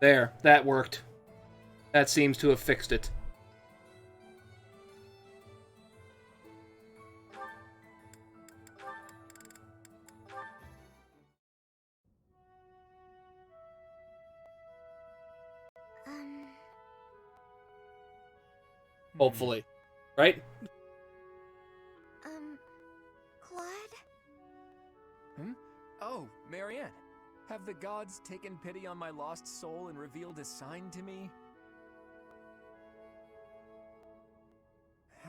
There, that worked. That seems to have fixed it. Hopefully. Right? Claude? Oh, Marianne. Have the gods taken pity on my lost soul and revealed a sign to me?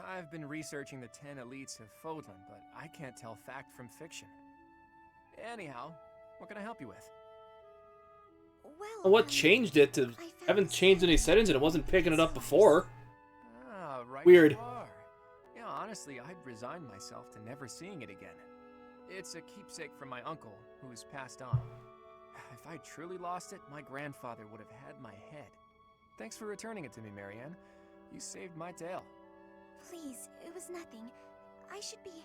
I've been researching the 10 elites of Fodlan, but I can't tell fact from fiction. Anyhow, what can I help you with? Well, What changed it to... haven't changed any settings and it wasn't picking it up before. Ah, right. Weird. You are. Yeah, honestly, I'd resigned myself to never seeing it again. It's a keepsake from my uncle, who has passed on. If I truly lost it, my grandfather would have had my head. Thanks for returning it to me, Marianne. You saved my tail. Please, it was nothing. I should be...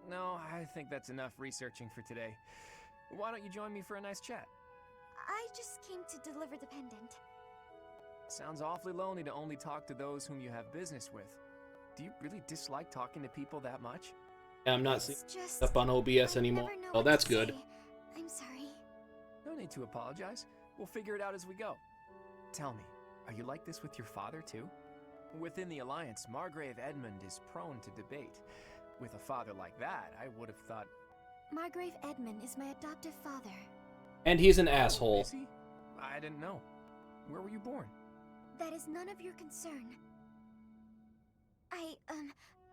No, I think that's enough researching for today. Why don't you join me for a nice chat? I just came to deliver the pendant. Sounds awfully lonely to only talk to those whom you have business with. Do you really dislike talking to people that much? Yeah, I'm not It's just... up on OBS anymore. Oh, that's good. I'm sorry. No need to apologize. We'll figure it out as we go. Tell me, are you like this with your father too? Within the Alliance, Margrave Edmund is prone to debate. With a father like that, I would have thought... Margrave Edmund is my adoptive father. And he's an asshole. Is he? I didn't know. Where were you born? That is none of your concern. I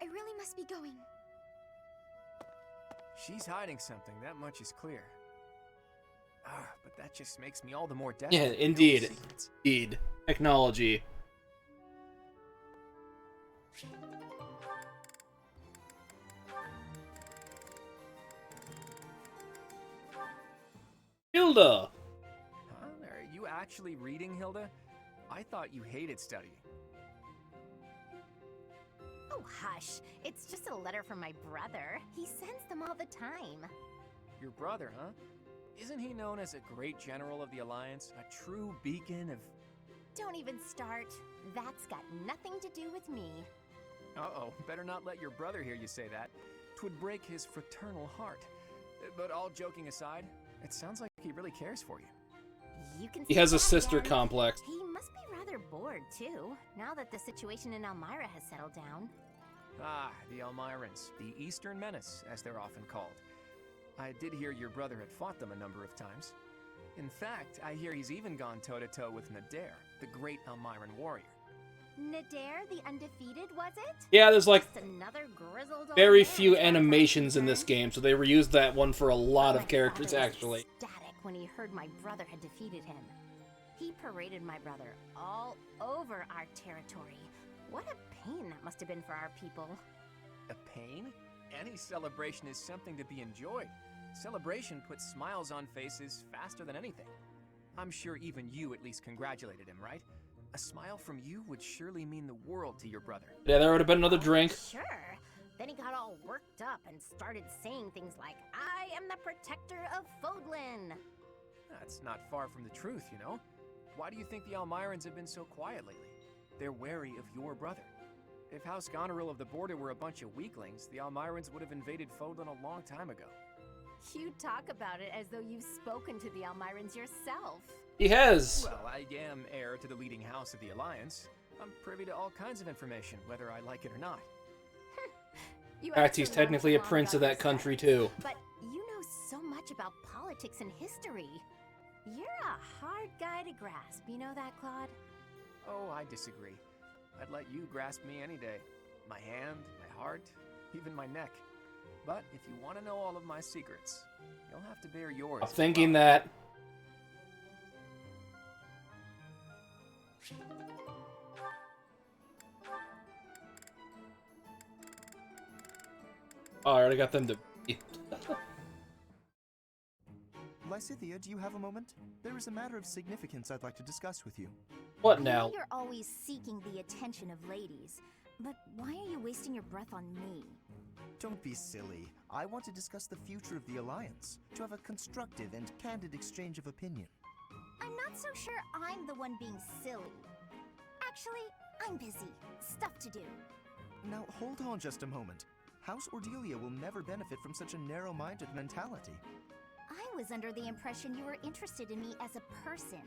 really must be going. She's hiding something, that much is clear. Ah, but that just makes me all the more desperate. Yeah, to know the indeed. secrets. Indeed. Technology. Hilda! Huh? Are you actually reading, Hilda? I thought you hated studying. Oh, hush. It's just a letter from my brother. He sends them all the time. Your brother, huh? Isn't he known as a great general of the Alliance? A true beacon of... Don't even start. That's got nothing to do with me. Uh-oh, better not let your brother hear you say that. 'Twould break his fraternal heart. But all joking aside, it sounds like he really cares for you. You can He say has a that sister again. complex. He must be rather bored, too, now that the situation in Elmira has settled down. Ah, the Elmirans, the Eastern Menace, as they're often called. I did hear your brother had fought them a number of times. In fact, I hear he's even gone toe-to-toe with Nadir, the great Elmiran warrior. Nadir, the undefeated, was it? Yeah, there's like Just another grizzled old very man few as far as I'm animations in this concerned. game, so they reused that one for a lot My of characters, father was actually. ecstatic when he heard my brother had defeated him. He paraded my brother all over our territory. What a pain that must have been for our people. A pain? Any celebration is something to be enjoyed. Celebration puts smiles on faces faster than anything. I'm sure even you at least congratulated him, right? A smile from you would surely mean the world to your brother. Yeah, there would have been another drink. Sure. Then he got all worked up and started saying things like, I am the protector of Fodlan. That's not far from the truth, you know? Why do you think the Elmirans have been so quiet lately? They're wary of your brother. If House Goneril of the Border were a bunch of weaklings, the Elmirans would have invaded Fodlan a long time ago. You talk about it as though you've spoken to the Elmirans yourself. He has. Well, I am heir to the leading house of the Alliance. I'm privy to all kinds of information, whether I like it or not. You In fact, also he's know technically a lot prince of about that your country, sex, too. But you know so much about politics and history. You're a hard guy to grasp, you know that, Claude? Oh, I disagree. I'd let you grasp me any day. My hand, my heart, even my neck. But if you want to know all of my secrets, you'll have to bear yours. I'm thinking that. Oh, I already got them to... Lysithea, do you have a moment? There is a matter of significance I'd like to discuss with you. What I now? know you're always seeking the attention of ladies, but why are you wasting your breath on me? Don't be silly. I want to discuss the future of the Alliance, to have a constructive and candid exchange of opinion. I'm not so sure I'm the one being silly. Actually, I'm busy. Stuff to do. Now, hold on just a moment. House Ordelia will never benefit from such a narrow-minded mentality. I was under the impression you were interested in me as a person.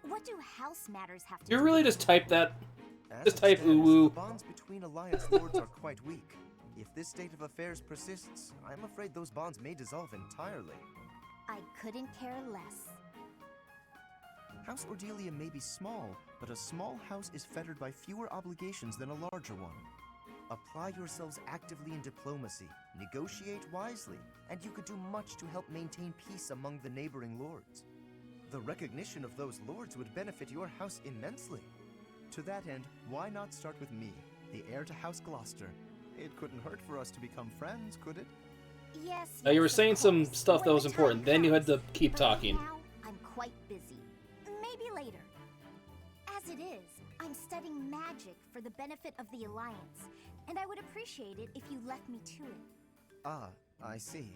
What do house matters have to You do really with just type that? As Just it type stands, ooh-woo. The bonds between Alliance Lords are quite weak. If this state of affairs persists, I'm afraid those bonds may dissolve entirely. I couldn't care less. House Ordelia may be small, but a small house is fettered by fewer obligations than a larger one. Apply yourselves actively in diplomacy, negotiate wisely, and you could do much to help maintain peace among the neighboring lords. The recognition of those lords would benefit your house immensely. To that end, why not start with me, the heir to House Gloucester? It couldn't hurt for us to become friends, could it? Yes. Now, you were yes, of saying some course. stuff that When was the time important, then you had to comes. keep But right talking. now, I'm quite busy. Maybe later. As it is, I'm studying magic for the benefit of the Alliance, and I would appreciate it if you left me to it. Ah, I see.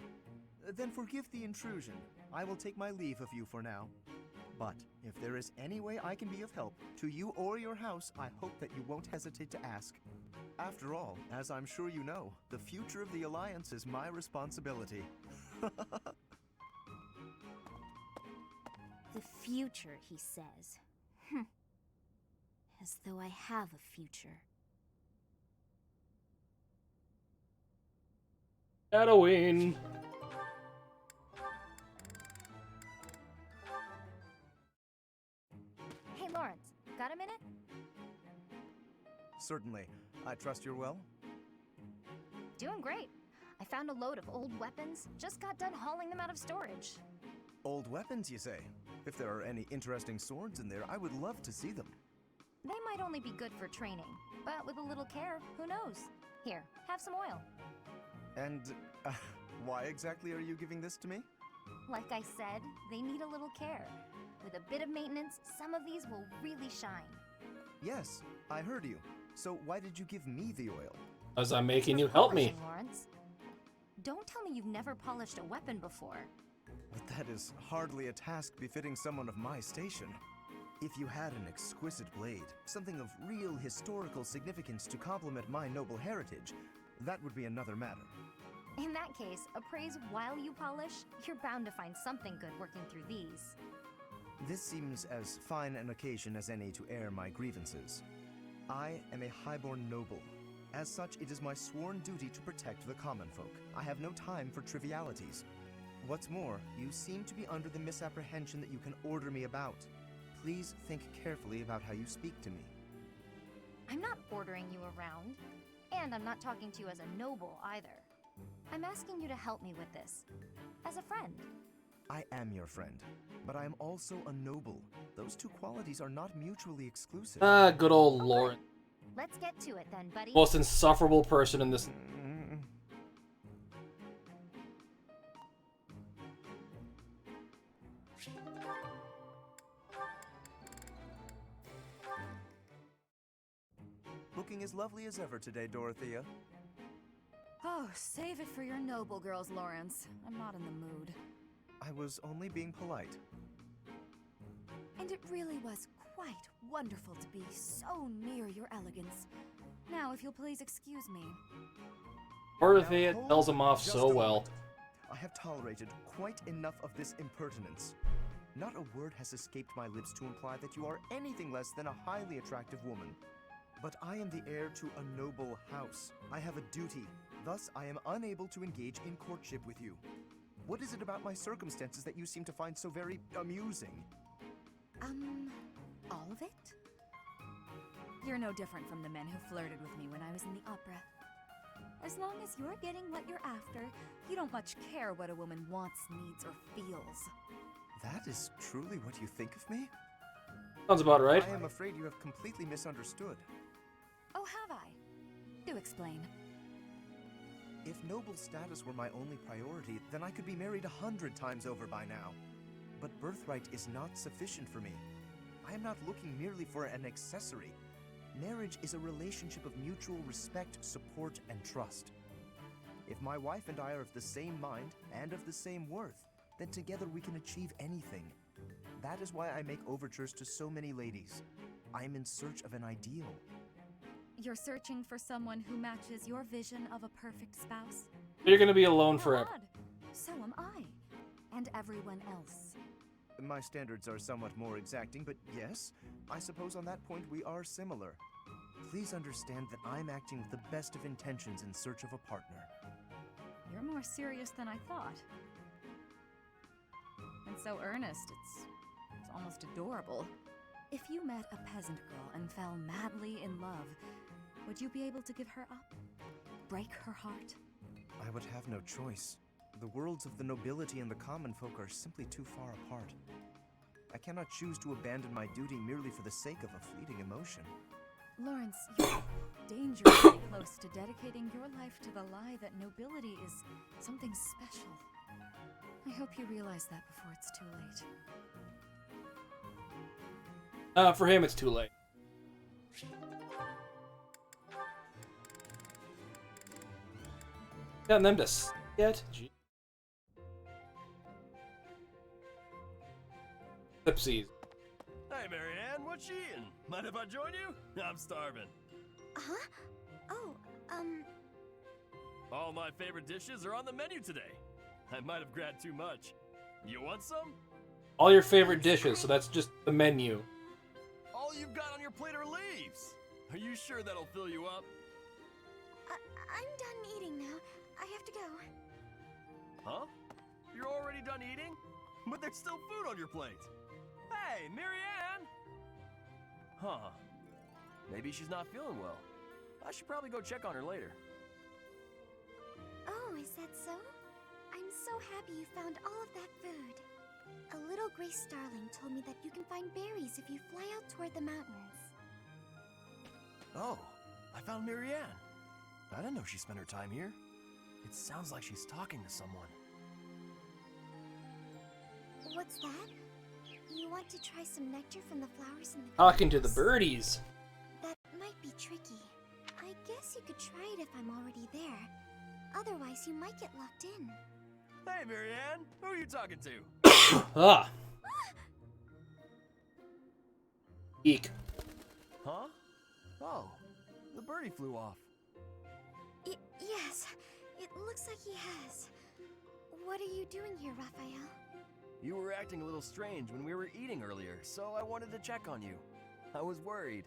Then forgive the intrusion. I will take my leave of you for now. But if there is any way I can be of help, to you or your house, I hope that you won't hesitate to ask. After all, as I'm sure you know, the future of the Alliance is my responsibility. The future, he says. As though I have a future. Halloween. Hey, Lawrence, got a minute? Certainly. I trust you're well? Doing great. I found a load of old weapons, just got done hauling them out of storage. Old weapons, you say? If there are any interesting swords in there, I would love to see them. They might only be good for training, but with a little care, who knows? Here, have some oil. And why exactly are you giving this to me? Like I said, they need a little care. With a bit of maintenance, some of these will really shine. Yes, I heard you. So why did you give me the oil? As I'm making you For help me. polishing, Lawrence. Don't tell me you've never polished a weapon before. But that is hardly a task befitting someone of my station. If you had an exquisite blade, something of real historical significance to complement my noble heritage, that would be another matter. In that case, appraise while you polish, you're bound to find something good working through these. This seems as fine an occasion as any to air my grievances. I am a highborn noble. As such, it is my sworn duty to protect the common folk. I have no time for trivialities. What's more, you seem to be under the misapprehension that you can order me about. Please think carefully about how you speak to me. I'm not ordering you around, and I'm not talking to you as a noble either. I'm asking you to help me with this, as a friend. I am your friend, but I am also a noble. Those two qualities are not mutually exclusive. Ah, good old Lawrence. Let's get to it then, buddy. Most insufferable person in this. Looking as lovely as ever today, Dorothea. Oh, save it for your noble girls, Lawrence. I'm not in the mood. I was only being polite. And it really was quite wonderful to be so near your elegance. Now, if you'll please excuse me. Dorothea Now, hold tells him off just so a well. moment. I have tolerated quite enough of this impertinence. Not a word has escaped my lips to imply that you are anything less than a highly attractive woman. But I am the heir to a noble house. I have a duty. Thus, I am unable to engage in courtship with you. What is it about my circumstances that you seem to find so very amusing? All of it? You're no different from the men who flirted with me when I was in the opera. As long as you're getting what you're after, you don't much care what a woman wants, needs, or feels. That is truly what you think of me? Sounds about right. I am afraid you have completely misunderstood. Oh, have I? Do explain. If noble status were my only priority, then I could be married 100 times over by now. But birthright is not sufficient for me. I am not looking merely for an accessory. Marriage is a relationship of mutual respect, support, and trust. If my wife and I are of the same mind and of the same worth, then together we can achieve anything. That is why I make overtures to so many ladies. I'm in search of an ideal. You're searching for someone who matches your vision of a perfect spouse? You're gonna be alone How forever. odd. So am I. And everyone else. My standards are somewhat more exacting, but yes, I suppose on that point we are similar. Please understand that I'm acting with the best of intentions in search of a partner. You're more serious than I thought. And so earnest, it's almost adorable. If you met a peasant girl and fell madly in love, would you be able to give her up? Break her heart? I would have no choice. The worlds of the nobility and the common folk are simply too far apart. I cannot choose to abandon my duty merely for the sake of a fleeting emotion. Lawrence, you're dangerously close to dedicating your life to the lie that nobility is something special. I hope you realize that before it's too late. For him, it's too late. Gotten them to yet? Ellipses. Hey, Marianne, what you eating? Mind if I join you? I'm starving. Huh? Oh, All my favorite dishes are on the menu today. I might have grabbed too much. You want some? All your favorite dishes, so that's just the menu. All you've got on your plate are leaves. Are you sure that'll fill you up? I'm done eating now. I have to go. Huh? You're already done eating? But there's still food on your plate. Hey, Marianne! Huh. Maybe she's not feeling well. I should probably go check on her later. Oh, is that so? I'm so happy you found all of that food. A little gray starling told me that you can find berries if you fly out toward the mountains. Oh, I found Marianne. I didn't know she spent her time here. It sounds like she's talking to someone. What's that? You want to try some nectar from the flowers in the Talking to the gardens? birdies. That might be tricky. I guess you could try it if I'm already there. Otherwise, you might get locked in. Hey, Marianne, who are you talking to? Ah. Eek. Huh? Oh, the birdie flew off. Yes, it looks like he has. What are you doing here, Raphael? You were acting a little strange when we were eating earlier, so I wanted to check on you. I was worried.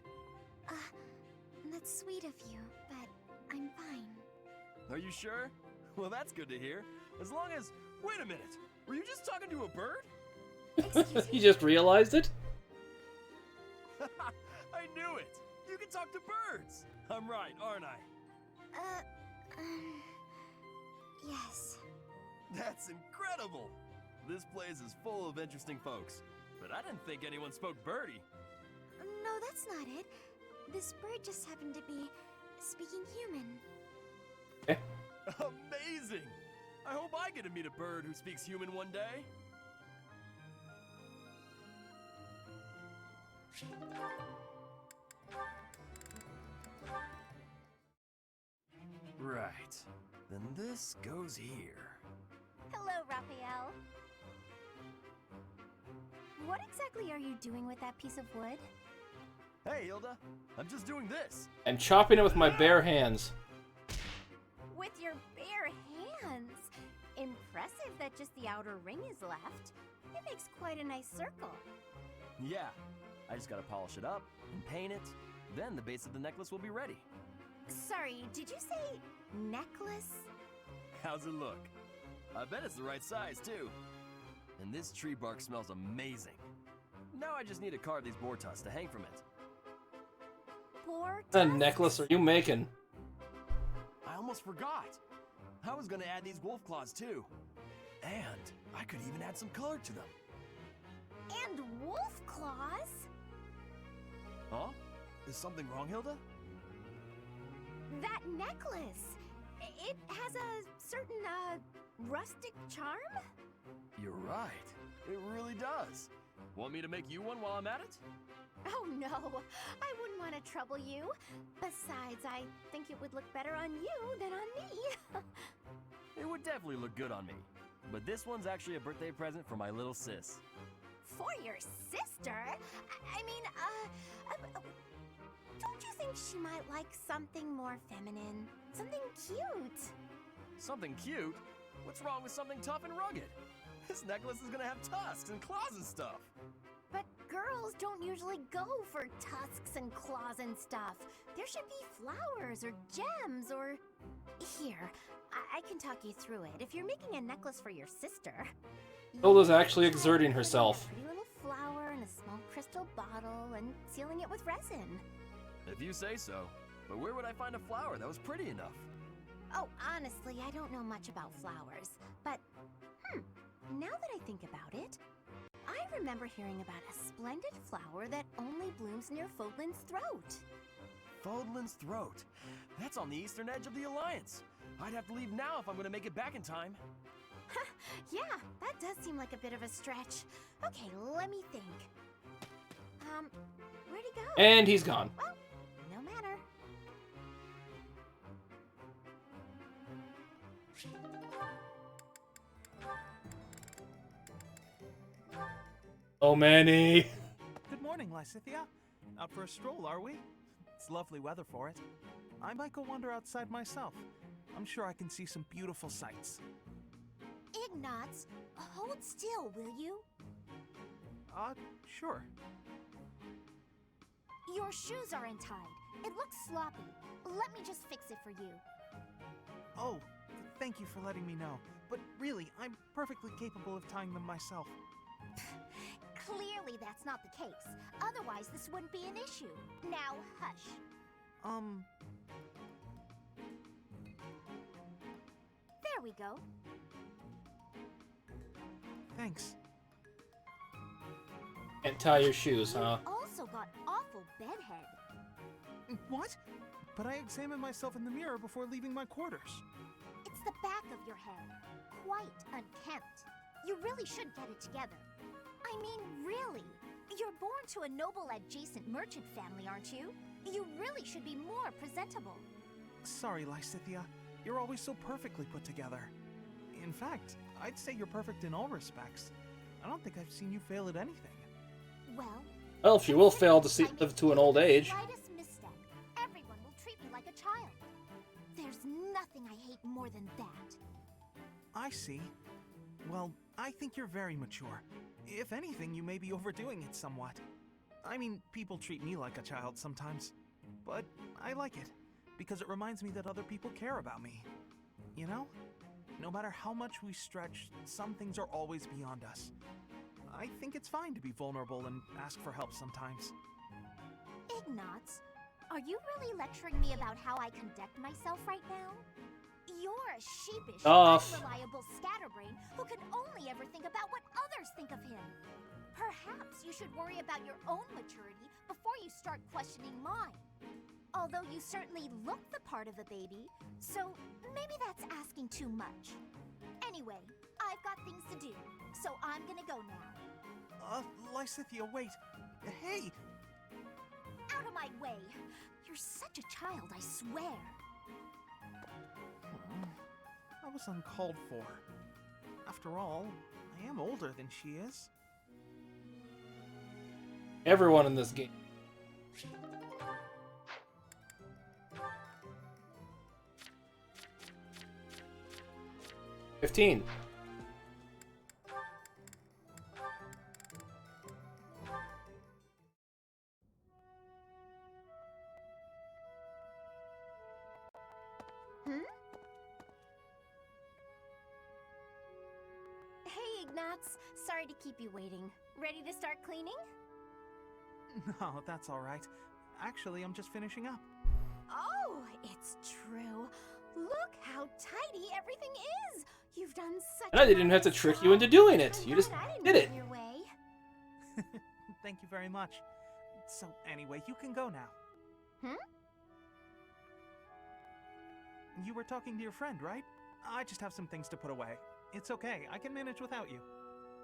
That's sweet of you, but I'm fine. Are you sure? Well, that's good to hear. As long as... Wait a minute! Were you just talking to a bird? Excuse You just realized it? I knew it! You can talk to birds! I'm right, aren't I? Yes. That's incredible! This place is full of interesting folks, but I didn't think anyone spoke birdie. No, that's not it. This bird just happened to be speaking human. Amazing! I hope I get to meet a bird who speaks human one day. Right. Then this goes here. Hello, Raphael. What exactly are you doing with that piece of wood? Hey, Hilda. I'm just doing this. I'm chopping it with my bare hands. With your bare hands. Impressive that just the outer ring is left. It makes quite a nice circle. Yeah. I just gotta polish it up and paint it. Then the base of the necklace will be ready. Sorry, did you say necklace? How's it look? I bet it's the right size, too. And this tree bark smells amazing. Now I just need to carve these boar tusks to hang from it. Poor What kind of necklace are you making? I almost forgot. I was gonna add these wolf claws, too. And I could even add some color to them. And wolf claws? Huh? Is something wrong, Hilda? That necklace. It has a certain, rustic charm? You're right. It really does. Want me to make you one while I'm at it? Oh no, I wouldn't want to trouble you. Besides, I think it would look better on you than on me. It would definitely look good on me. But this one's actually a birthday present for my little sis. For your sister? I mean, don't you think she might like something more feminine? Something cute? Something cute? What's wrong with something tough and rugged? This necklace is gonna have tusks and claws and stuff. But girls don't usually go for tusks and claws and stuff. There should be flowers or gems or... Here, I can talk you through it. If you're making a necklace for your sister... Hilda's actually exerting herself. A pretty little flower in a small crystal bottle and sealing it with resin. If you say so. But where would I find a flower that was pretty enough? Oh, honestly, I don't know much about flowers. But, now that I think about it, I remember hearing about a splendid flower that only blooms near Fodlan's throat. Fodlan's throat. That's on the eastern edge of the Alliance. I'd have to leave now if I'm gonna make it back in time. Yeah, that does seem like a bit of a stretch. Okay, let me think. Where'd he go? And he's gone. Well, no matter. Oh, Manny. Good morning, Lysithia. Out for a stroll, are we? It's lovely weather for it. I might go wander outside myself. I'm sure I can see some beautiful sights. Ignatz, hold still, will you? Sure. Your shoes are untied. It looks sloppy. Let me just fix it for you. Oh, thank you for letting me know. But really, I'm perfectly capable of tying them myself. Clearly that's not the case. Otherwise, this wouldn't be an issue. Now, hush. There we go. Thanks. Can't tie your shoes, huh? You've also got awful bedhead. What? But I examined myself in the mirror before leaving my quarters. It's the back of your head. Quite unkempt. You really should get it together. I mean, really. You're born to a noble adjacent merchant family, aren't you? You really should be more presentable. Sorry, Lysithia. You're always so perfectly put together. In fact, I'd say you're perfect in all respects. I don't think I've seen you fail at anything. Well, if you will fail to live to an old age. Slightest misstep, everyone will treat me like a child. There's nothing I hate more than that. I see. Well, I think you're very mature. If anything, you may be overdoing it somewhat. I mean, people treat me like a child sometimes. But I like it, because it reminds me that other people care about me. You know? No matter how much we stretch, some things are always beyond us. I think it's fine to be vulnerable and ask for help sometimes. Ignatz, are you really lecturing me about how I conduct myself right now? You're a sheepish, unreliable scatterbrain who can only ever think about what others think of him. Perhaps you should worry about your own maturity before you start questioning mine. Although you certainly look the part of a baby, so maybe that's asking too much. Anyway, I've got things to do, so I'm gonna go now. Lysithia, wait. Hey! Out of my way! You're such a child, I swear. That was uncalled for. After all, I am older than she is. Everyone in this game. $15. Hey, Ignatz. Sorry to keep you waiting. Ready to start cleaning? No, that's all right. Actually, I'm just finishing up. Oh, it's true. Look how tidy everything is. You've done such. And I didn't have to trick you into doing it. You just did it. Your way. Thank you very much. So anyway, you can go now. You were talking to your friend, right? I just have some things to put away. It's okay. I can manage without you.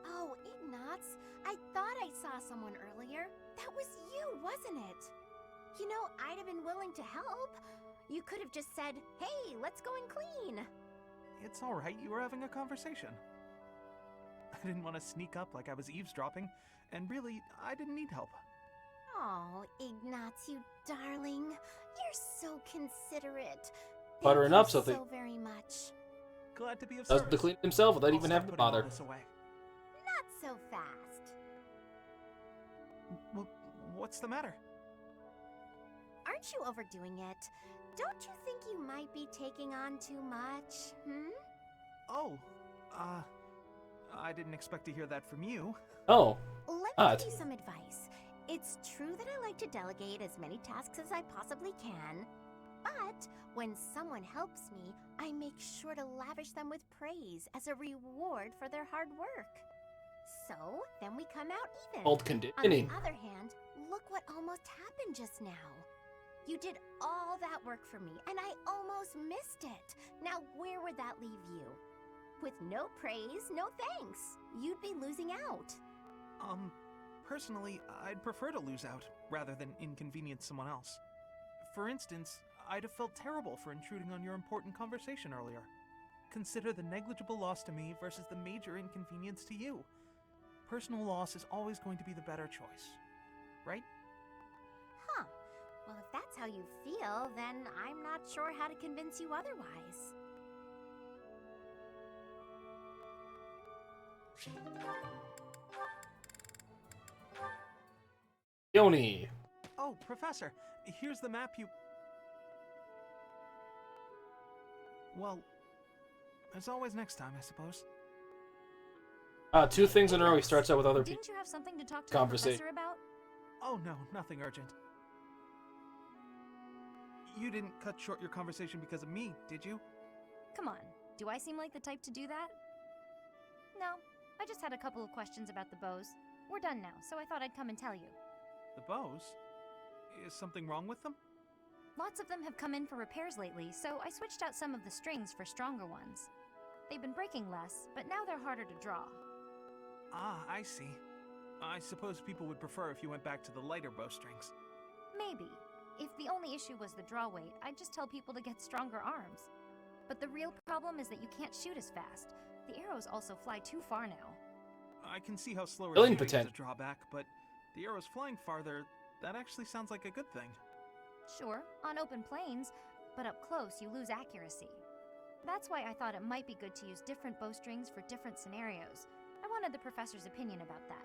Oh, Ignatz, I thought I saw someone earlier. That was you, wasn't it? You know, I'd have been willing to help. You could have just said, hey, let's go and clean. It's all right. You were having a conversation. I didn't want to sneak up like I was eavesdropping, and really, I didn't need help. Oh, Ignatz, you darling. You're so considerate. Buttering Thank up you so they so very much. Glad to be of does service. the cleaning himself without I'll even start having to putting all bother. this away. Not so fast. What's the matter? Aren't you overdoing it? Don't you think you might be taking on too much? Oh, I didn't expect to hear that from you. Oh, Let me odd. give you some advice. It's true that I like to delegate as many tasks as I possibly can, but when someone helps me, I make sure to lavish them with praise as a reward for their hard work. So, then we come out even. Old On conditioning. the other hand, look what almost happened just now. You did all that work for me, and I almost missed it. Now, where would that leave you? With no praise, no thanks. You'd be losing out. Personally, I'd prefer to lose out, rather than inconvenience someone else. For instance, I'd have felt terrible for intruding on your important conversation earlier. Consider the negligible loss to me versus the major inconvenience to you. Personal loss is always going to be the better choice, right? Huh. Well, if that's how you feel, then I'm not sure how to convince you otherwise. Yoni. Oh, Professor, here's the map you... Well, as always next time, I suppose. 2 things in a row. He starts out with other people. Didn't you have something to talk to the Conversation. professor about? Oh no, nothing urgent. You didn't cut short your conversation because of me, did you? Come on, do I seem like the type to do that? No, I just had a couple of questions about the bows. We're done now, so I thought I'd come and tell you. The bows? Is something wrong with them? Lots of them have come in for repairs lately, so I switched out some of the strings for stronger ones. They've been breaking less, but now they're harder to draw. Ah, I see. I suppose people would prefer if you went back to the lighter bowstrings. Maybe. If the only issue was the draw weight, I'd just tell people to get stronger arms. But the real problem is that you can't shoot as fast. The arrows also fly too far now. I can see how slower Killing shooting is a potential. drawback, but the arrows flying farther, that actually sounds like a good thing. Sure, on open plains, but up close you lose accuracy. That's why I thought it might be good to use different bowstrings for different scenarios. I wanted the professor's opinion about that.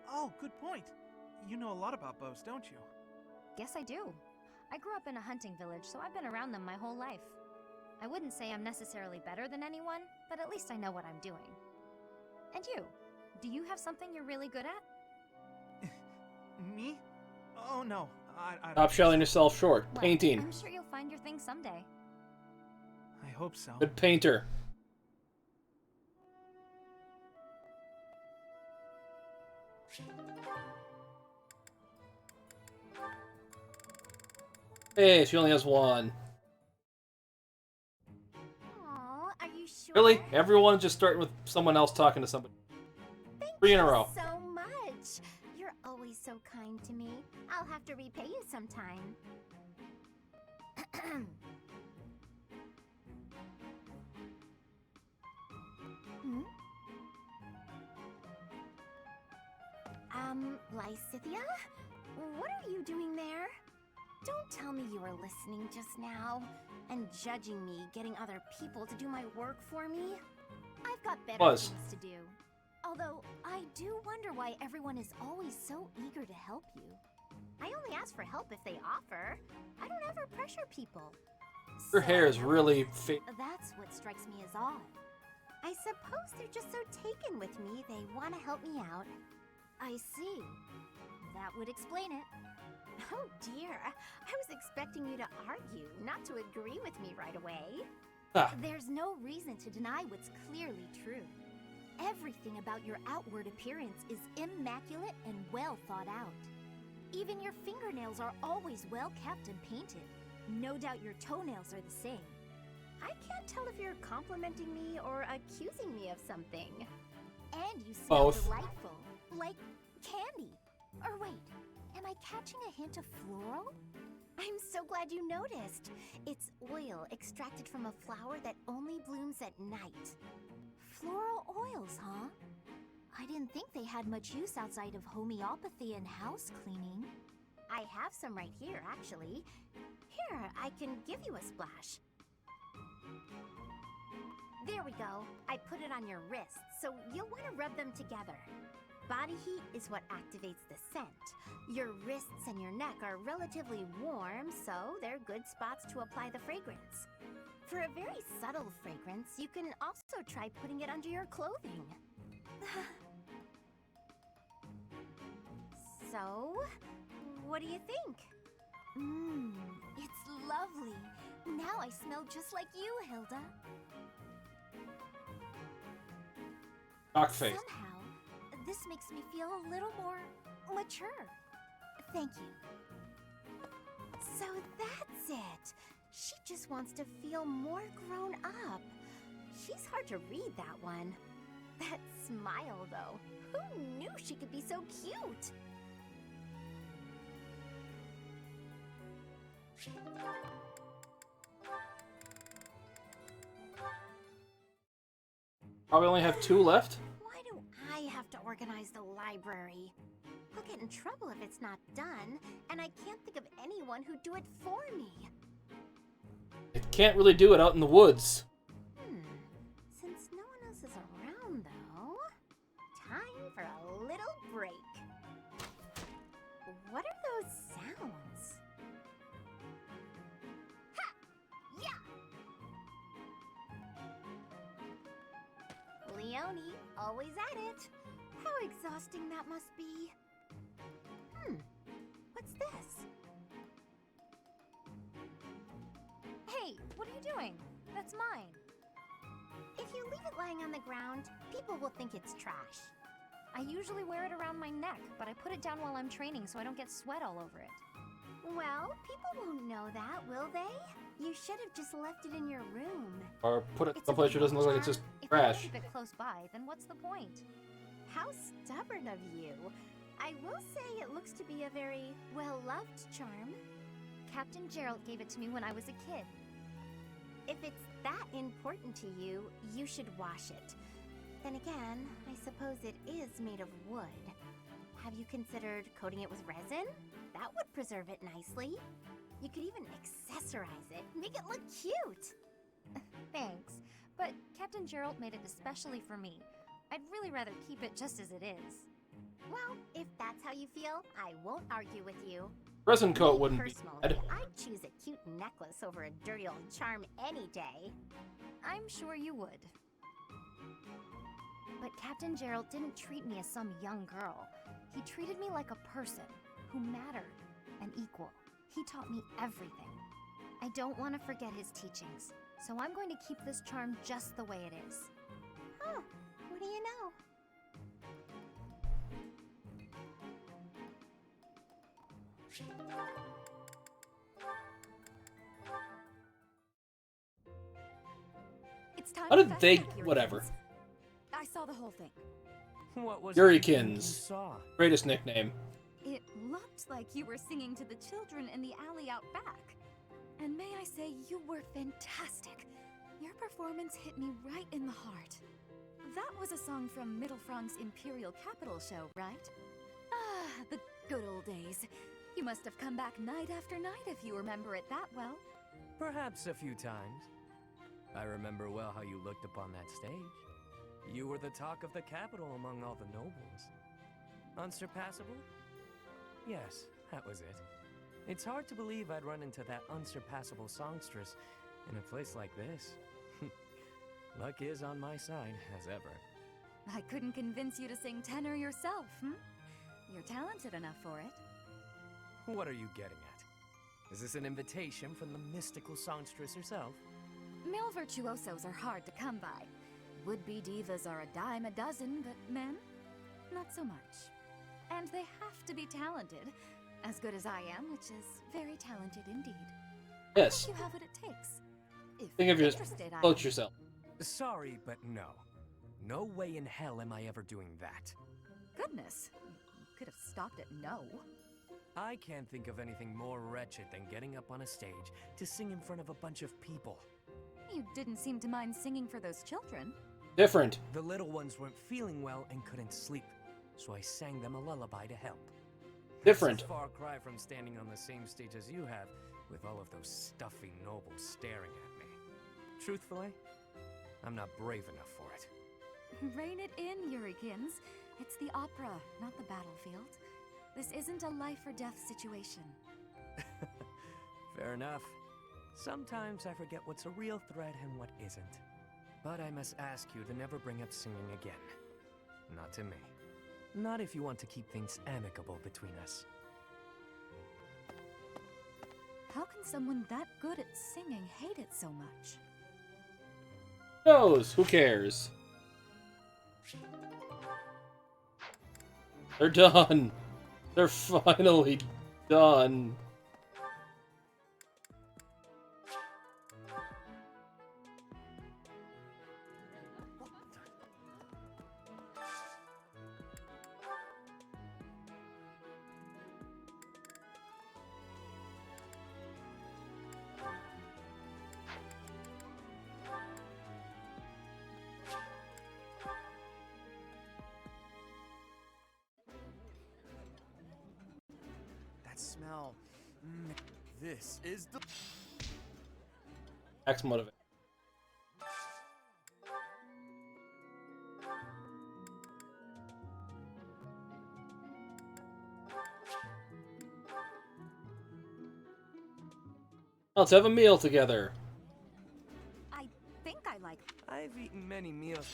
Oh, good point. You know a lot about bows, don't you? Yes, I do. I grew up in a hunting village, so I've been around them my whole life. I wouldn't say I'm necessarily better than anyone, but at least I know what I'm doing. And you? Do you have something you're really good at? Me? Oh no, I Stop don't. selling yourself short. Well, Painting. I'm sure you'll find your thing someday. I hope so. Good painter. Hey, she only has one. Aw, are you sure? Really? Everyone's just starting with someone else talking to somebody. Thank 3 in a you row. so much. You're always so kind to me. I'll have to repay you sometime. Hmm? Lysithia? What are you doing there? Don't tell me you were listening just now and judging me getting other people to do my work for me. I've got better Was. things to do. Although, I do wonder why everyone is always so eager to help you. I only ask for help if they offer. I don't ever pressure people. Her So hair I is know really fake. that's what strikes me as odd. I suppose they're just so taken with me, they want to help me out. I see. That would explain it. Oh dear, I was expecting you to argue, not to agree with me right away. Ah. There's no reason to deny what's clearly true. Everything about your outward appearance is immaculate and well thought out. Even your fingernails are always well kept and painted. No doubt your toenails are the same. I can't tell if you're complimenting me or accusing me of something. And you smell Both. delightful, like candy. Or wait, am I catching a hint of floral? I'm so glad you noticed. It's oil extracted from a flower that only blooms at night. Floral oils, huh? I didn't think they had much use outside of homeopathy and house cleaning. I have some right here, actually. Here, I can give you a splash. There we go. I put it on your wrists, so you'll want to rub them together. Body heat is what activates the scent. Your wrists and your neck are relatively warm, so they're good spots to apply the fragrance. For a very subtle fragrance, you can also try putting it under your clothing. So, what do you think? It's lovely. Now I smell just like you, Hilda. Rock face. Somehow, this makes me feel a little more mature. Thank you. So that's it. She just wants to feel more grown up. She's hard to read, that one. That smile, though. Who knew she could be so cute? Probably only have 2 left. Why do I have to organize the library? I'll get in trouble if it's not done, and I can't think of anyone who'd do it for me. It can't really do it out in the woods. Since no one else is around, though, time for a little break. What are those sounds? Ha! Yeah! Leonie, always at it. How exhausting that must be. What's this? Hey, what are you doing? That's mine. If you leave it lying on the ground, people will think it's trash. I usually wear it around my neck, but I put it down while I'm training so I don't get sweat all over it. Well, people won't know that, will they? You should have just left it in your room. Or put it It's someplace a where it doesn't look like it's just If I don't trash. keep it close by, then what's the point? How stubborn of you. I will say it looks to be a very well-loved charm. Captain Gerald gave it to me when I was a kid. If it's that important to you, you should wash it. Then again, I suppose it is made of wood. Have you considered coating it with resin? That would preserve it nicely. You could even accessorize it, make it look cute. Thanks, but Captain Gerald made it especially for me. I'd really rather keep it just as it is. Well, if that's how you feel, I won't argue with you. Resin coat Me wouldn't be personally, bad. I'd choose a cute necklace over a dirty old charm any day. I'm sure you would. But Captain Gerald didn't treat me as some young girl. He treated me like a person who mattered and equal. He taught me everything. I don't want to forget his teachings, so I'm going to keep this charm just the way it is. Huh, what do you know? It's time How to did fast they- track your whatever. kids. I saw the whole thing. What was Yurikins. you saw? Greatest nickname. It looked like you were singing to the children in the alley out back. And may I say, you were fantastic. Your performance hit me right in the heart. That was a song from Mittelfrank's Imperial Capital show, right? Ah, the good old days. You must have come back night after night if you remember it that well. Perhaps a few times. I remember well how you looked upon that stage. You were the talk of the capital among all the nobles. Unsurpassable? Yes, that was it. It's hard to believe I'd run into that unsurpassable songstress in a place like this. Luck is on my side, as ever. I couldn't convince you to sing tenor yourself, You're talented enough for it. What are you getting at? Is this an invitation from the mystical songstress herself? Male virtuosos are hard to come by. Would-be divas are a dime a dozen, but men? Not so much. And they have to be talented. As good as I am, which is very talented indeed. Yes. You have what it takes. If Think of you're yours. interested, I... Float yourself. Sorry, but no. No way in hell am I ever doing that. Goodness. You could have stopped at no. I can't think of anything more wretched than getting up on a stage to sing in front of a bunch of people. You didn't seem to mind singing for those children. Different. The little ones weren't feeling well and couldn't sleep, so I sang them a lullaby to help. Different. It's a far cry from standing on the same stage as you have, with all of those stuffy nobles staring at me. Truthfully, I'm not brave enough for it. Rein it in, Yurikins. It's the opera, not the battlefield. This isn't a life or death situation. Fair enough. Sometimes I forget what's a real threat and what isn't. But I must ask you to never bring up singing again. Not to me. Not if you want to keep things amicable between us. How can someone that good at singing hate it so much? Knows? Who cares? They're done. They're finally done. That smell. This is the... X motivate. Let's have a meal together. I think I like... I've eaten many meals.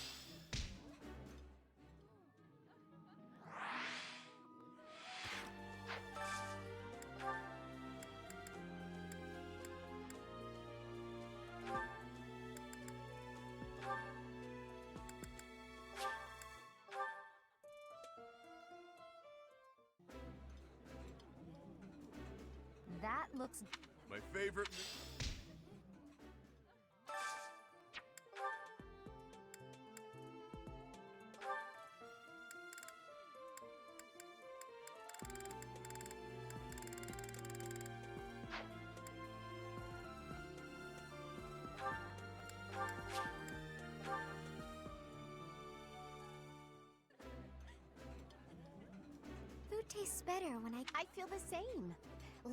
That looks... My favorite. Food tastes better when I feel the same.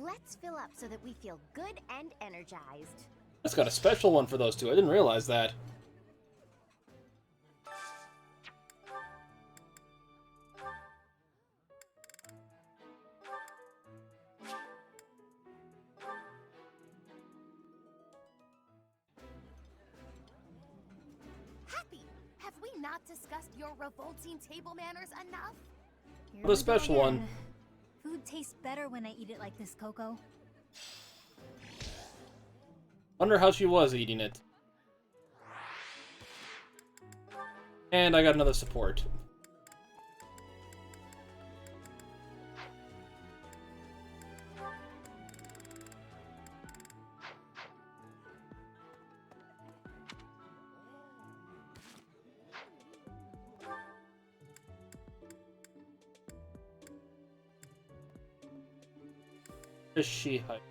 Let's fill up so that we feel good and energized. It's got a special one for those two. I didn't realize that. Happy, have we not discussed your revolting table manners enough? What a special one. Food tastes better when I eat it like this, Coco. Wonder how she was eating it. And I got another support. Is she hype?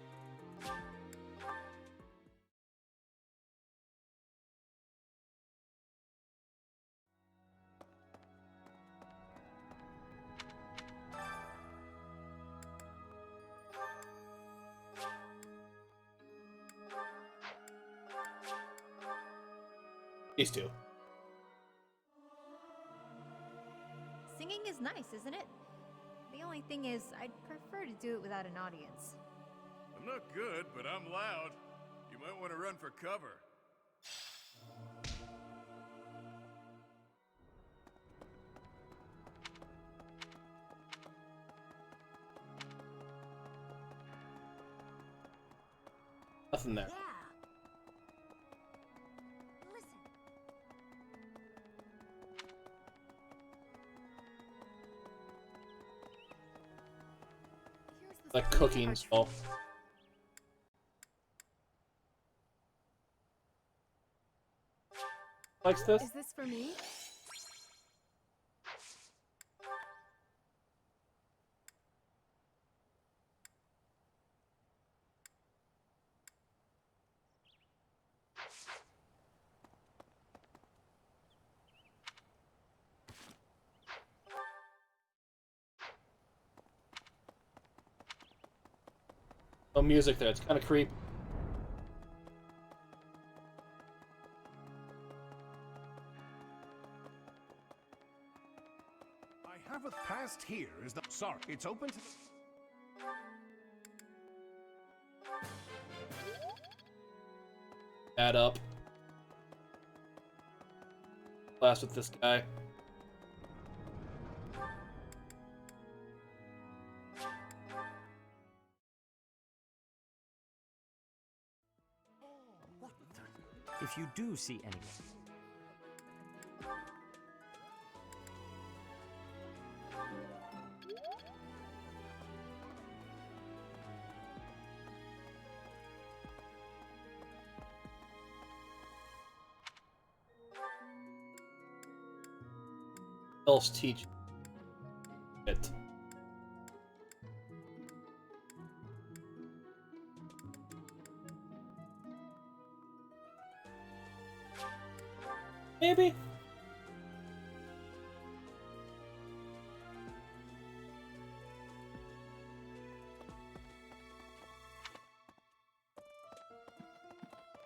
These two. Singing is nice, isn't it? The only thing is, I'd prefer to do it without an audience. I'm not good, but I'm loud. You might want to run for cover. Nothing there. Yeah. Listen. Here's the Like cooking stuff. Likes this? Is this for me? No music there. It's kind of creepy. I have a past here. Is that sorry? It's open to. Add up. Class with this guy. If you do see anyone, else teach it. Maybe.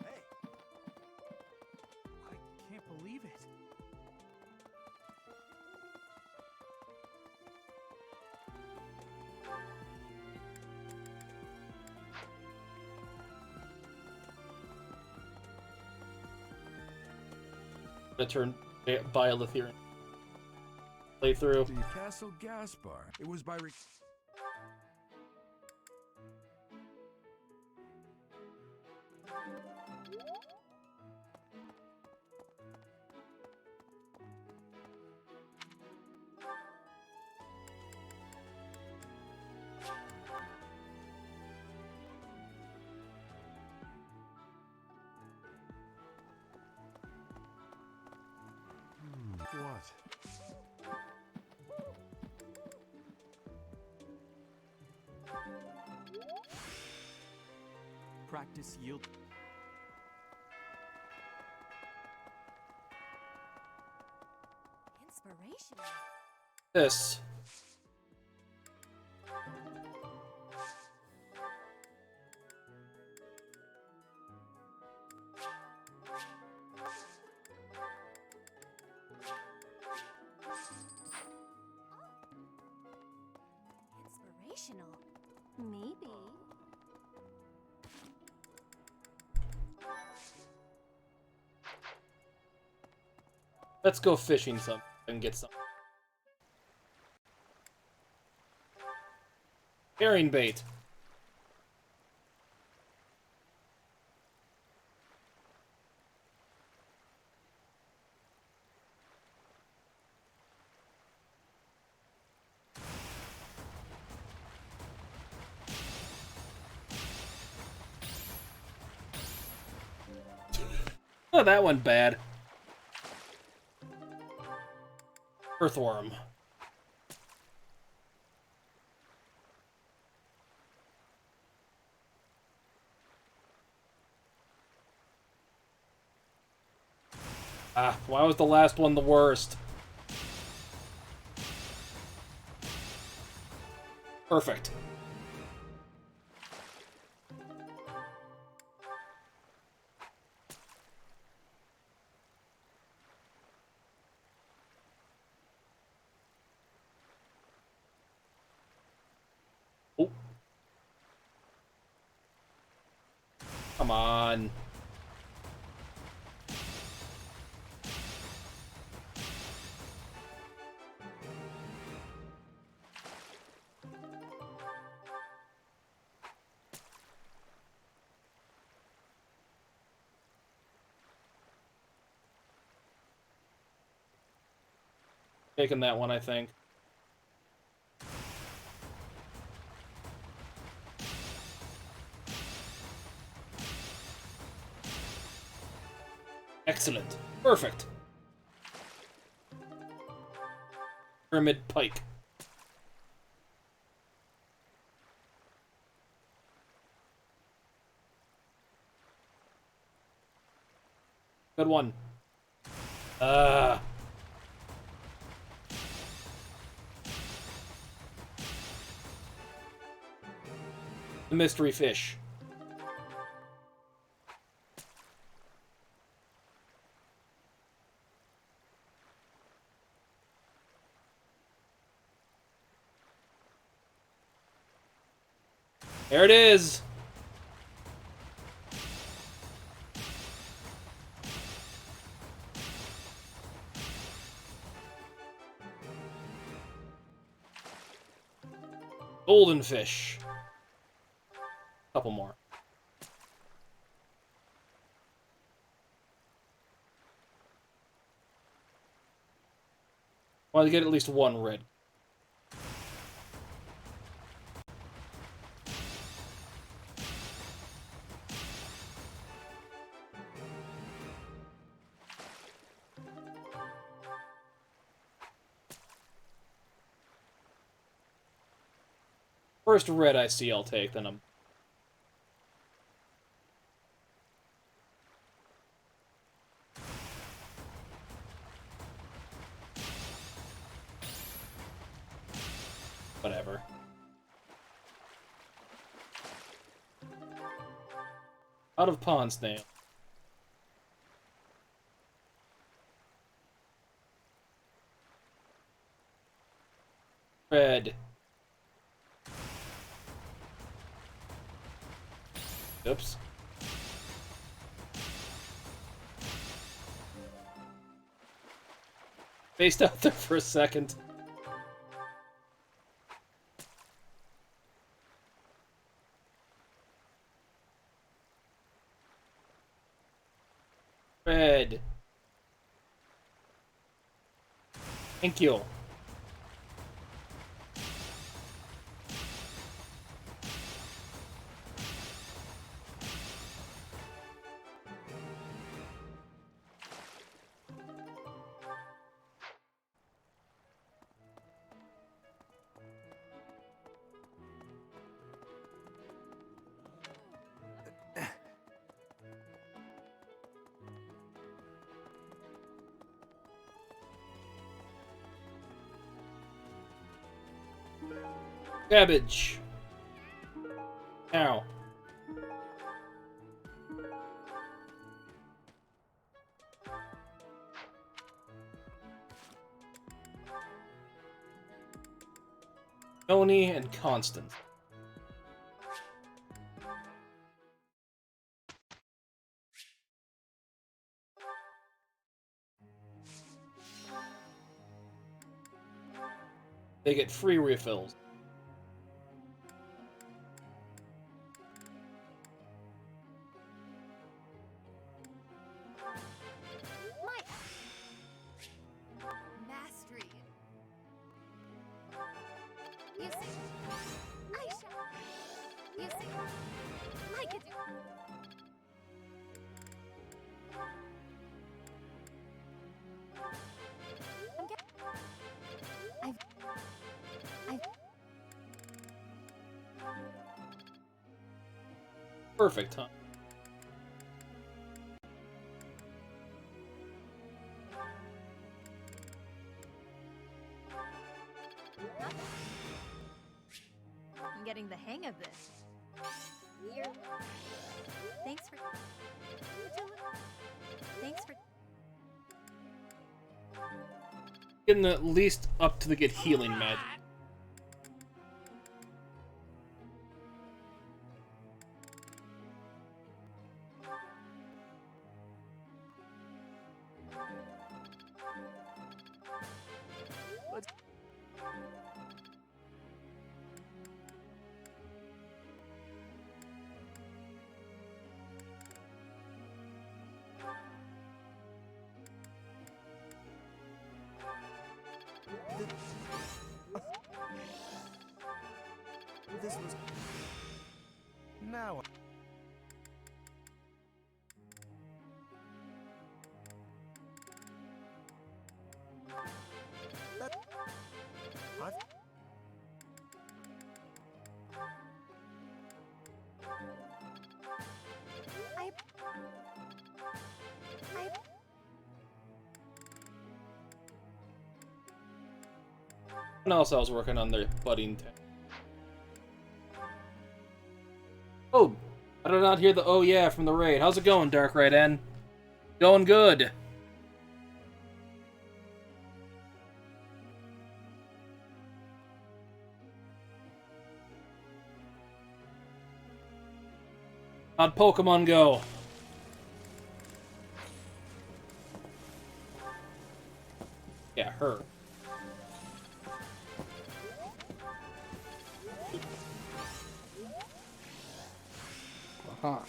Hey. I can't believe it. Turn by a Lithirian playthrough. The Castle Gaspar. It was by. What? practice yield. Inspirational. This. Inspirational. Maybe. Let's go fishing some and get some. Herring bait. Oh, that one bad. Earthworm. Ah, why was the last one the worst? Perfect. Oh. Come on. Taking that one, I think. Excellent. Perfect. Pyramid pike. Good one. The mystery fish. There it is! Golden fish. Couple more. Want to get at least one red. First red I see, I'll take, then I'm... Whatever. Out of pond snail. Red. Oops. Spaced out there for a second. Red. Thank you. Cabbage. Ow. Tony and Constance. They get free refills. Mastery. You see, I shall. You see, I could do. Perfect, huh? I'm getting the hang of this. Here. Thanks for. Thanks for. Getting at least up to the get healing magic. This was... Now... That... I've... And also I was working on their budding tech. Oh, I did not hear the oh yeah from the raid. How's it going, Dark Right N? Going good. On Pokemon Go. Yeah, her. Aha.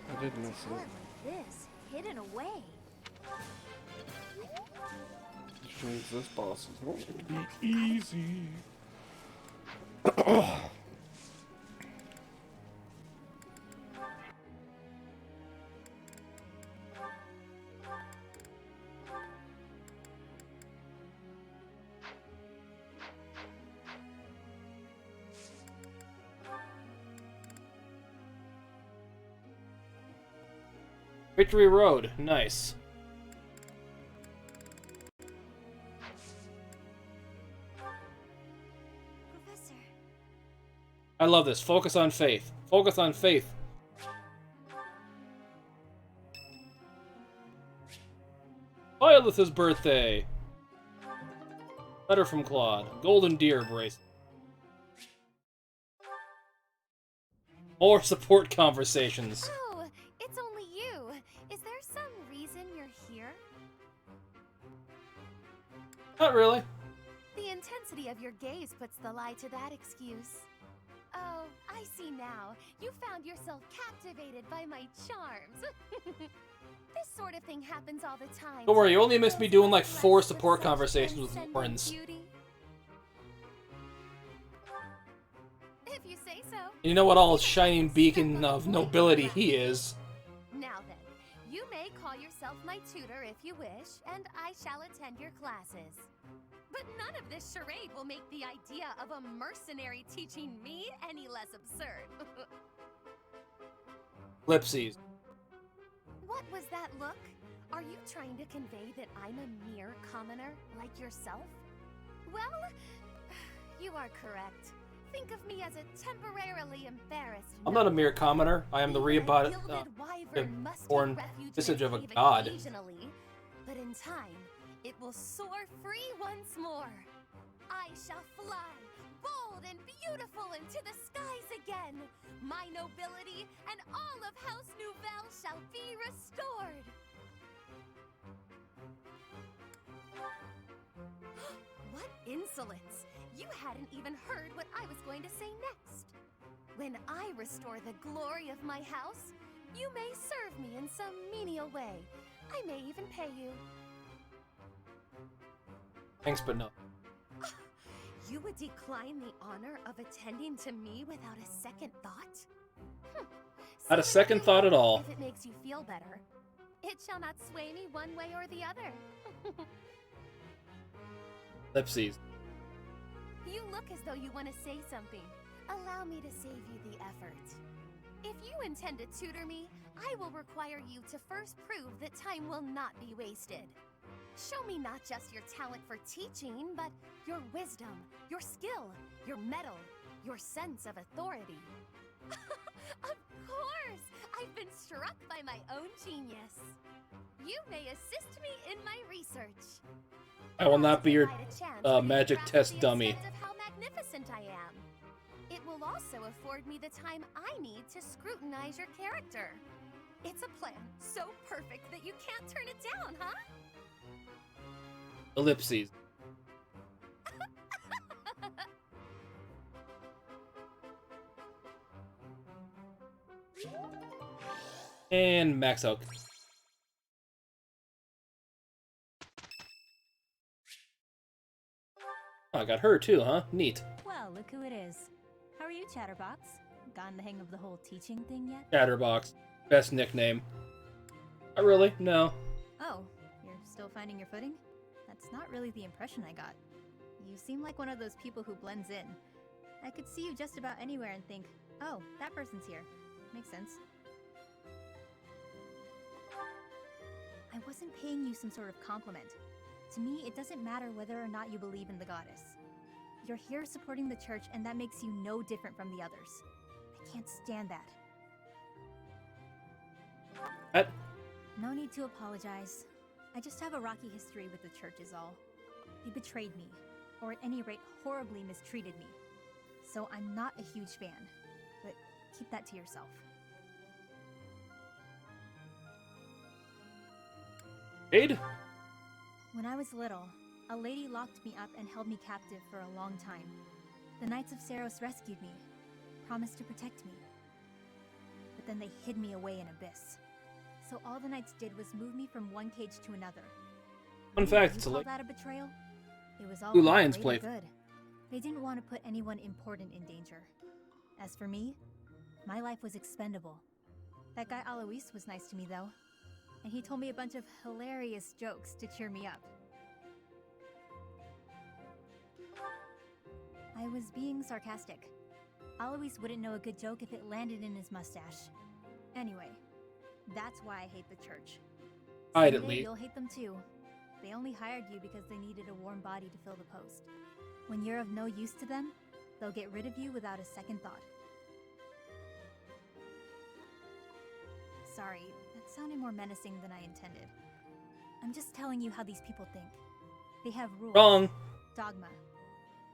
I did miss Talent it. like this, hidden away. Which means this boss is going to be easy. Victory Road. Nice. Professor. I love this. Focus on faith. Focus on faith. Violet's birthday. Letter from Claude. Golden Deer bracelet. More support conversations. Oh, it's only you. Is there some reason you're here? Not really. The intensity of your gaze puts the lie to that excuse. Oh, I see now. You found yourself captivated by my charms. This sort of thing happens all the time. Don't worry, you only missed me doing like 4 support conversations with Warrens. If you say so. You know what all shining beacon of nobility he is. Now then, you may call yourself my tutor if you wish, and I shall attend your classes. But none of this charade will make the idea of a mercenary teaching me any less absurd. Ellipses. What was that look? Are you trying to convey that I'm a mere commoner like yourself? Well, you are correct. Think of me as a temporarily embarrassed. I'm not a mere commoner. I am the reborn visage of a god. Occasionally, but in time, it will soar free once more. I shall fly, bold and beautiful into the skies again. My nobility and all of House Nouvelle shall be restored. What insolence! You hadn't even heard what I was going to say next. When I restore the glory of my house, you may serve me in some menial way. I may even pay you. Thanks, but no. You would decline the honor of attending to me without a second thought? Not a second thought at all. If it makes you feel better, it shall not sway me one way or the other. Ellipses. You look as though you want to say something. Allow me to save you the effort. If you intend to tutor me, I will require you to first prove that time will not be wasted. Show me not just your talent for teaching, but your wisdom, your skill, your mettle, your sense of authority. Of course! I've been struck by my own genius. You may assist me in my research. I will not be your magic test dummy. Of how magnificent I am. It will also afford me the time I need to scrutinize your character. It's a plan so perfect that you can't turn it down, huh? Ellipses. And max out. Oh, I got her too, huh? Neat. Well, look who it is. How are you, Chatterbox? Gotten the hang of the whole teaching thing yet? Chatterbox. Best nickname. Not really, no. Oh, you're still finding your footing? That's not really the impression I got. You seem like one of those people who blends in. I could see you just about anywhere and think, oh, that person's here. Makes sense. I wasn't paying you some sort of compliment. To me, it doesn't matter whether or not you believe in the goddess. You're here supporting the church, and that makes you no different from the others. I can't stand that. What? No need to apologize. I just have a rocky history with the church is all. They betrayed me, or at any rate horribly mistreated me. So I'm not a huge fan, but keep that to yourself. Jade? When I was little, a lady locked me up and held me captive for a long time. The Knights of Saros rescued me, promised to protect me. But then they hid me away in Abyss. So all the Knights did was move me from one cage to another. Fun fact, You it's call like that a betrayal? It was all Blue for Lions greater play. good. They didn't want to put anyone important in danger. As for me, my life was expendable. That guy Alois was nice to me though, and he told me a bunch of hilarious jokes to cheer me up. I was being sarcastic. Alois wouldn't know a good joke if it landed in his mustache. Anyway, that's why I hate the church. I'd at Someday least. you'll hate them too. They only hired you because they needed a warm body to fill the post. When you're of no use to them, they'll get rid of you without a second thought. Sorry, that sounded more menacing than I intended. I'm just telling you how these people think. They have rules. Wrong. Dogma.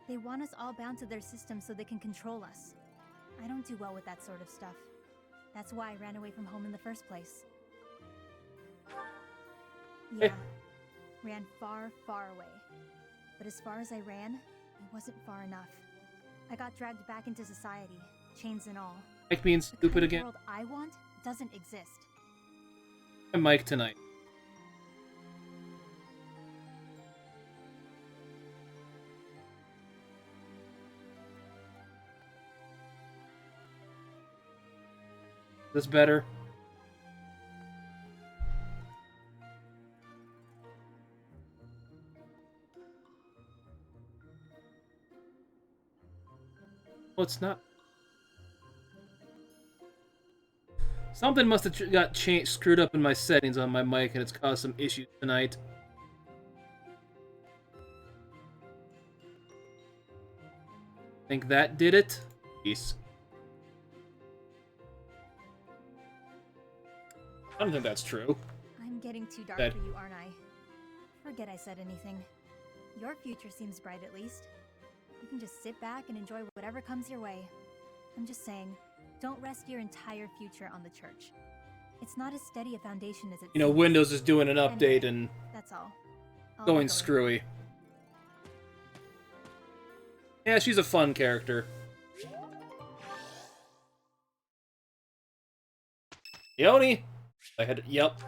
They want us all bound to their system so they can control us. I don't do well with that sort of stuff. That's why I ran away from home in the first place. Yeah, ran far, far away. But as far as I ran, it wasn't far enough. I got dragged back into society, chains and all. Mike being The stupid kind of again. world I want doesn't exist. And Mike tonight. This better? Oh, it's not. Something must have got changed, screwed up in my settings on my mic, and it's caused some issues tonight. Think that did it? Peace. I don't think that's true. I'm getting too dark Dead. for you, aren't I? Forget I said anything. Your future seems bright at least. You can just sit back and enjoy whatever comes your way. I'm just saying, don't rest your entire future on the church. It's not as steady a foundation as it You know, seems. Windows is doing an update Anyway, and that's all. I'll going look over. screwy. Yeah, she's a fun character. Yoni! I had. Yep.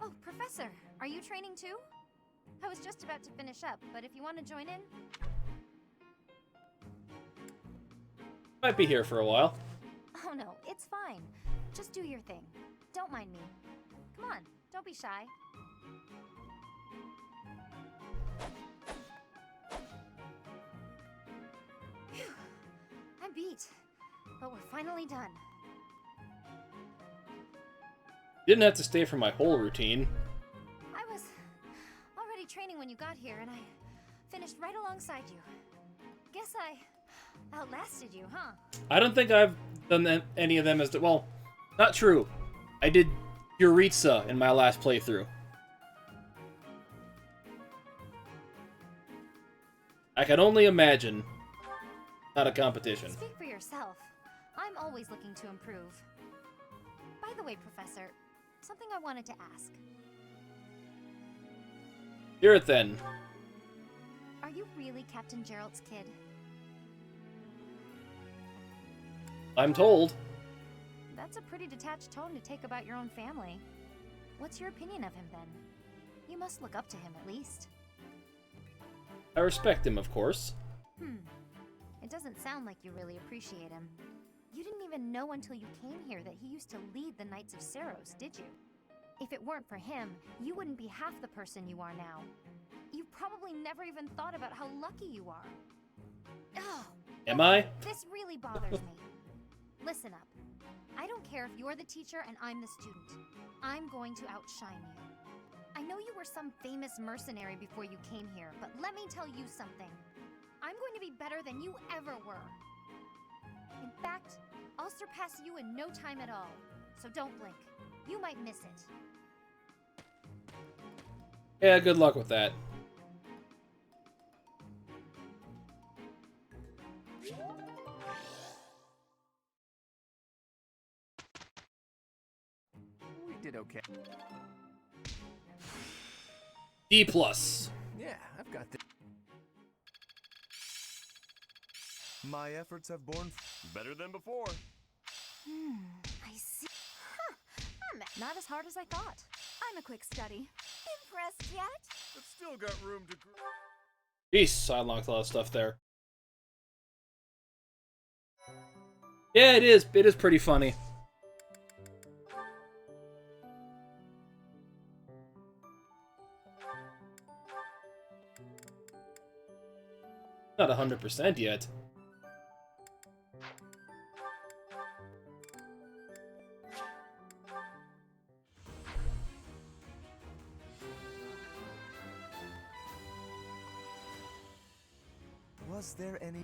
Oh, Professor, are you training too? I was just about to finish up, but if you want to join in... Might be here for a while. Oh no, it's fine. Just do your thing. Don't mind me. Come on, don't be shy. Phew. I'm beat, but we're finally done. Didn't have to stay for my whole routine. I was already training when you got here, and I finished right alongside you. Guess I outlasted you, huh? I don't think I've done any of them as well. Not true. I did Yuritsa in my last playthrough. I can only imagine. Not a competition. Speak for yourself. I'm always looking to improve. By the way, Professor, something I wanted to ask. Hear it then. Are you really Captain Gerald's kid? I'm told. That's a pretty detached tone to take about your own family. What's your opinion of him, then? You must look up to him, at least. I respect him, of course. It doesn't sound like you really appreciate him. You didn't even know until you came here that he used to lead the Knights of Saros, did you? If it weren't for him, you wouldn't be half the person you are now. You probably never even thought about how lucky you are. Oh, Am I? this really bothers me. Listen up. I don't care if you're the teacher and I'm the student. I'm going to outshine you. I know you were some famous mercenary before you came here, but let me tell you something. I'm going to be better than you ever were. In fact, I'll surpass you in no time at all. So don't blink. You might miss it. Yeah, good luck with that. We did okay. D plus. Yeah, I've got this. My efforts have borne Better than before. I see. Huh. Not as hard as I thought. I'm a quick study. Impressed yet? But still got room to grow. Jeez, I unlocked a lot of stuff there. Yeah, it is. It is pretty funny. Not 100% yet. Was there any...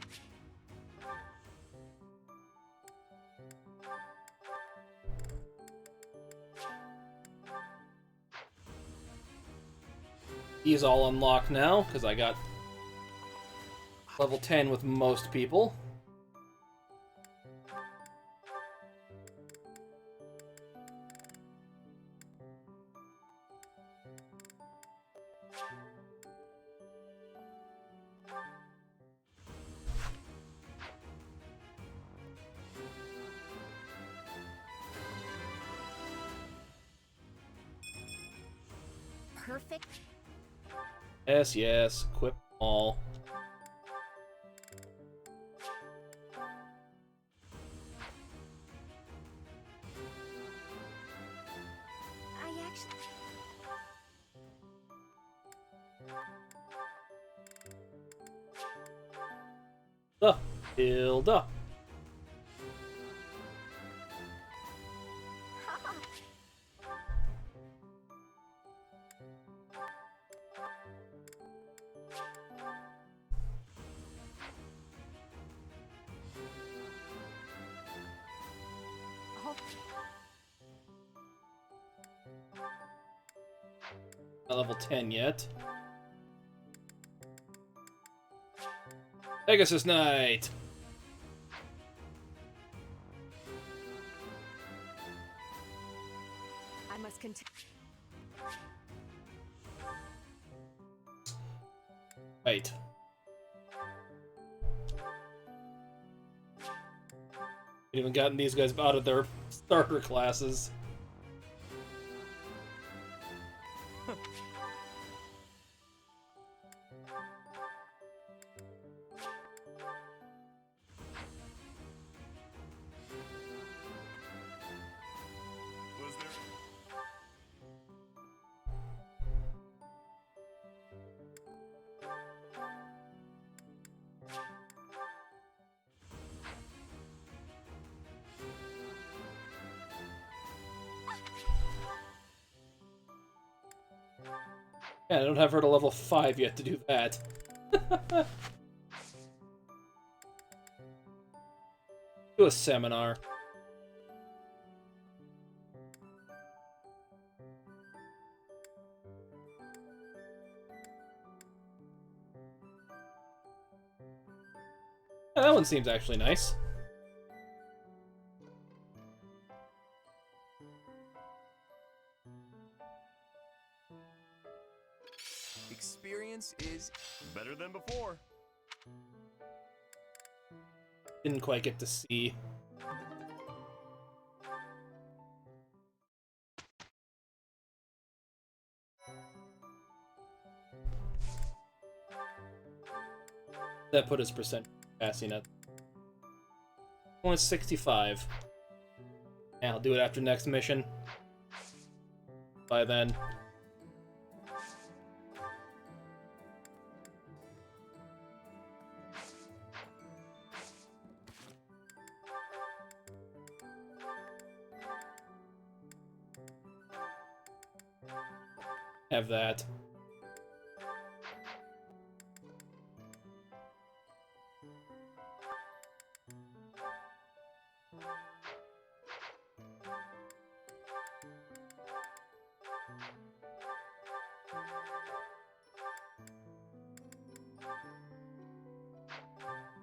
He's all unlocked now, because I got level 10 with most people. Perfect. Yes, yes, equip all. I actually... Hilda. Not level 10 yet. Pegasus Knight! I must continue. Right. Even gotten these guys out of their starter classes. Was there... Yeah, I don't have her to level 5 yet to do that. Do a seminar. Yeah, that one seems actually nice. Experience is Better than before. Didn't quite get to see. That put his percent passing at only 65. Yeah, I'll do it after next mission. By then. Have that.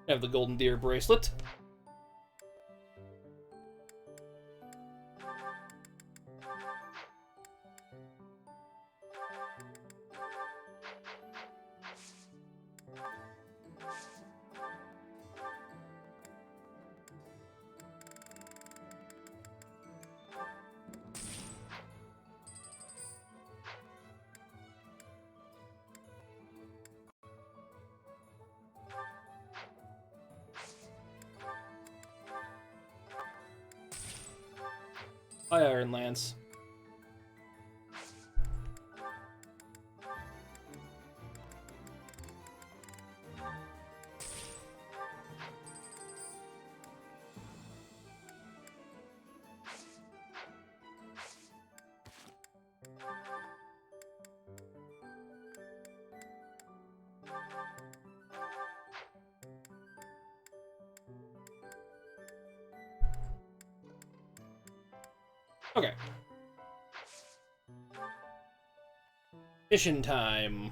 Have the golden deer bracelet. Hi, Iron Lance. Okay. Mission time.